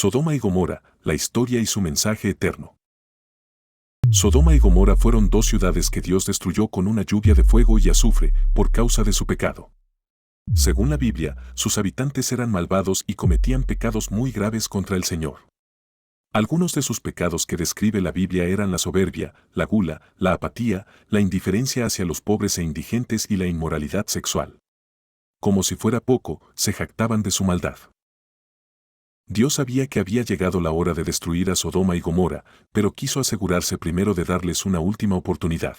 Sodoma y Gomorra, la historia y su mensaje eterno. Sodoma y Gomorra fueron dos ciudades que Dios destruyó con una lluvia de fuego y azufre por causa de su pecado. Según la Biblia, sus habitantes eran malvados y cometían pecados muy graves contra el Señor. Algunos de sus pecados que describe la Biblia eran la soberbia, la gula, la apatía, la indiferencia hacia los pobres e indigentes y la inmoralidad sexual. Como si fuera poco, se jactaban de su maldad. Dios sabía que había llegado la hora de destruir a Sodoma y Gomorra, pero quiso asegurarse primero de darles una última oportunidad.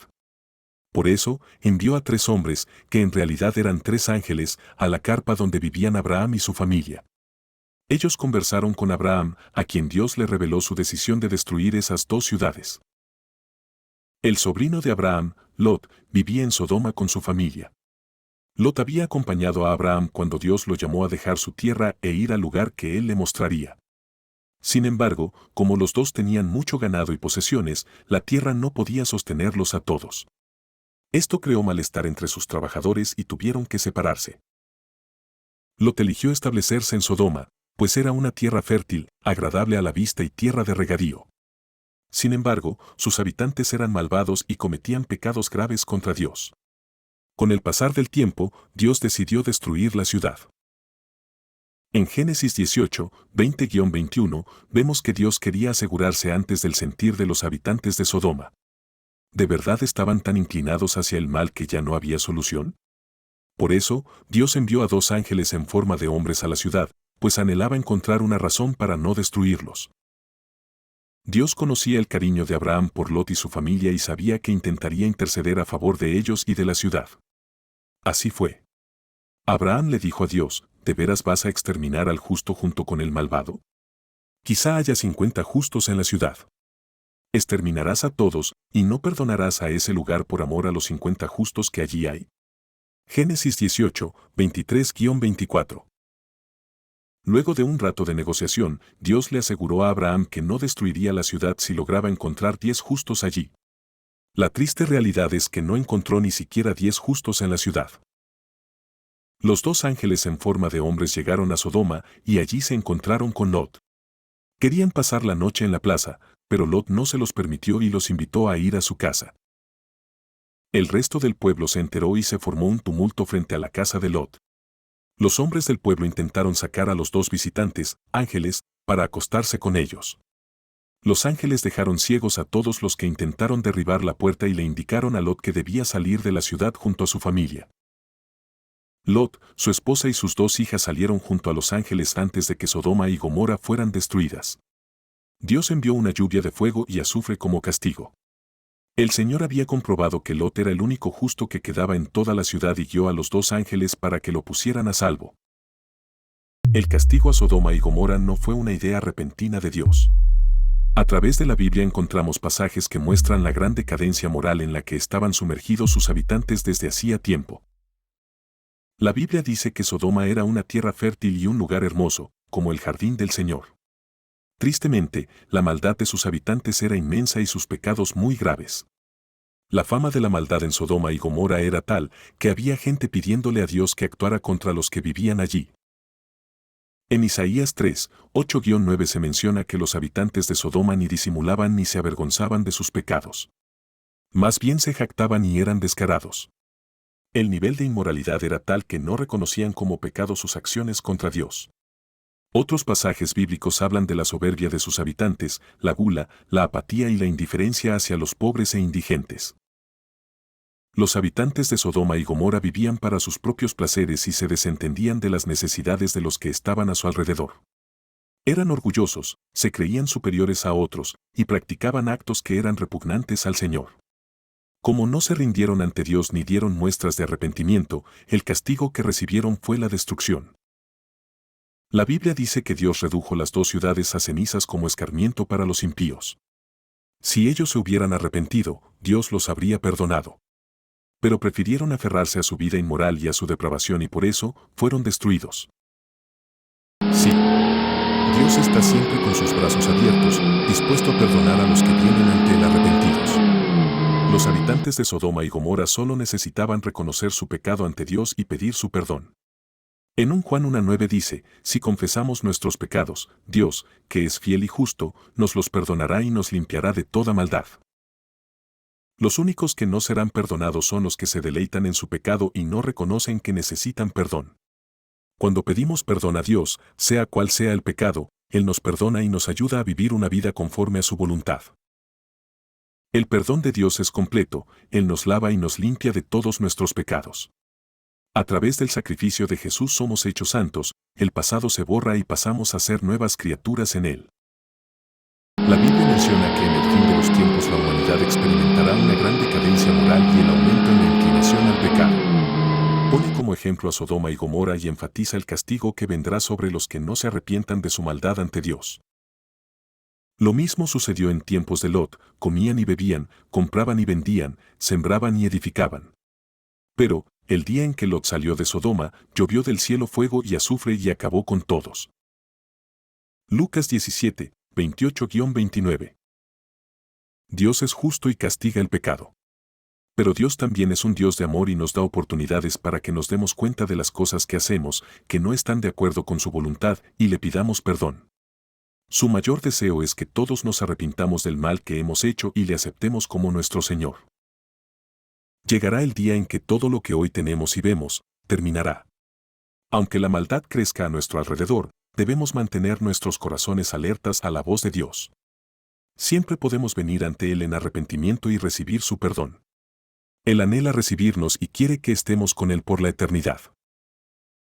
Por eso, envió a 3 hombres, que en realidad eran 3 ángeles, a la carpa donde vivían Abraham y su familia. Ellos conversaron con Abraham, a quien Dios le reveló su decisión de destruir esas 2 ciudades. El sobrino de Abraham, Lot, vivía en Sodoma con su familia. Lot había acompañado a Abraham cuando Dios lo llamó a dejar su tierra e ir al lugar que él le mostraría. Sin embargo, como los dos tenían mucho ganado y posesiones, la tierra no podía sostenerlos a todos. Esto creó malestar entre sus trabajadores y tuvieron que separarse. Lot eligió establecerse en Sodoma, pues era una tierra fértil, agradable a la vista y tierra de regadío. Sin embargo, sus habitantes eran malvados y cometían pecados graves contra Dios. Con el pasar del tiempo, Dios decidió destruir la ciudad. En Génesis 18, 20-21, vemos que Dios quería asegurarse antes del sentir de los habitantes de Sodoma. ¿De verdad estaban tan inclinados hacia el mal que ya no había solución? Por eso, Dios envió a 2 ángeles en forma de hombres a la ciudad, pues anhelaba encontrar una razón para no destruirlos. Dios conocía el cariño de Abraham por Lot y su familia y sabía que intentaría interceder a favor de ellos y de la ciudad. Así fue. Abraham le dijo a Dios, ¿de veras vas a exterminar al justo junto con el malvado? Quizá haya 50 justos en la ciudad. ¿Exterminarás a todos y no perdonarás a ese lugar por amor a los 50 justos que allí hay? Génesis 18, 23-24. Luego de un rato de negociación, Dios le aseguró a Abraham que no destruiría la ciudad si lograba encontrar 10 justos allí. La triste realidad es que no encontró ni siquiera 10 justos en la ciudad. Los 2 ángeles en forma de hombres llegaron a Sodoma y allí se encontraron con Lot. Querían pasar la noche en la plaza, pero Lot no se los permitió y los invitó a ir a su casa. El resto del pueblo se enteró y se formó un tumulto frente a la casa de Lot. Los hombres del pueblo intentaron sacar a los 2 visitantes, ángeles, para acostarse con ellos. Los ángeles dejaron ciegos a todos los que intentaron derribar la puerta y le indicaron a Lot que debía salir de la ciudad junto a su familia. Lot, su esposa y sus 2 hijas salieron junto a los ángeles antes de que Sodoma y Gomorra fueran destruidas. Dios envió una lluvia de fuego y azufre como castigo. El Señor había comprobado que Lot era el único justo que quedaba en toda la ciudad y guió a los 2 ángeles para que lo pusieran a salvo. El castigo a Sodoma y Gomorra no fue una idea repentina de Dios. A través de la Biblia encontramos pasajes que muestran la gran decadencia moral en la que estaban sumergidos sus habitantes desde hacía tiempo. La Biblia dice que Sodoma era una tierra fértil y un lugar hermoso, como el jardín del Señor. Tristemente, la maldad de sus habitantes era inmensa y sus pecados muy graves. La fama de la maldad en Sodoma y Gomorra era tal que había gente pidiéndole a Dios que actuara contra los que vivían allí. En Isaías 3, 8-9 se menciona que los habitantes de Sodoma ni disimulaban ni se avergonzaban de sus pecados. Más bien se jactaban y eran descarados. El nivel de inmoralidad era tal que no reconocían como pecado sus acciones contra Dios. Otros pasajes bíblicos hablan de la soberbia de sus habitantes, la gula, la apatía y la indiferencia hacia los pobres e indigentes. Los habitantes de Sodoma y Gomorra vivían para sus propios placeres y se desentendían de las necesidades de los que estaban a su alrededor. Eran orgullosos, se creían superiores a otros, y practicaban actos que eran repugnantes al Señor. Como no se rindieron ante Dios ni dieron muestras de arrepentimiento, el castigo que recibieron fue la destrucción. La Biblia dice que Dios redujo las 2 ciudades a cenizas como escarmiento para los impíos. Si ellos se hubieran arrepentido, Dios los habría perdonado. Pero prefirieron aferrarse a su vida inmoral y a su depravación y por eso fueron destruidos. Sí, Dios está siempre con sus brazos abiertos, dispuesto a perdonar a los que vienen ante él arrepentidos. Los habitantes de Sodoma y Gomorra solo necesitaban reconocer su pecado ante Dios y pedir su perdón. En 1 Juan 1:9 dice, si confesamos nuestros pecados, Dios, que es fiel y justo, nos los perdonará y nos limpiará de toda maldad. Los únicos que no serán perdonados son los que se deleitan en su pecado y no reconocen que necesitan perdón. Cuando pedimos perdón a Dios, sea cual sea el pecado, Él nos perdona y nos ayuda a vivir una vida conforme a su voluntad. El perdón de Dios es completo, Él nos lava y nos limpia de todos nuestros pecados. A través del sacrificio de Jesús somos hechos santos, el pasado se borra y pasamos a ser nuevas criaturas en Él. La Biblia menciona que en el fin de los tiempos la humanidad experimentará una gran decadencia moral y el aumento en la inclinación al pecado. Pone como ejemplo a Sodoma y Gomorra y enfatiza el castigo que vendrá sobre los que no se arrepientan de su maldad ante Dios. Lo mismo sucedió en tiempos de Lot, comían y bebían, compraban y vendían, sembraban y edificaban. Pero, el día en que Lot salió de Sodoma, llovió del cielo fuego y azufre y acabó con todos. Lucas 17, 28-29. Dios es justo y castiga el pecado. Pero Dios también es un Dios de amor y nos da oportunidades para que nos demos cuenta de las cosas que hacemos, que no están de acuerdo con su voluntad, y le pidamos perdón. Su mayor deseo es que todos nos arrepintamos del mal que hemos hecho y le aceptemos como nuestro Señor. Llegará el día en que todo lo que hoy tenemos y vemos, terminará. Aunque la maldad crezca a nuestro alrededor, debemos mantener nuestros corazones alertas a la voz de Dios. Siempre podemos venir ante Él en arrepentimiento y recibir su perdón. Él anhela recibirnos y quiere que estemos con Él por la eternidad.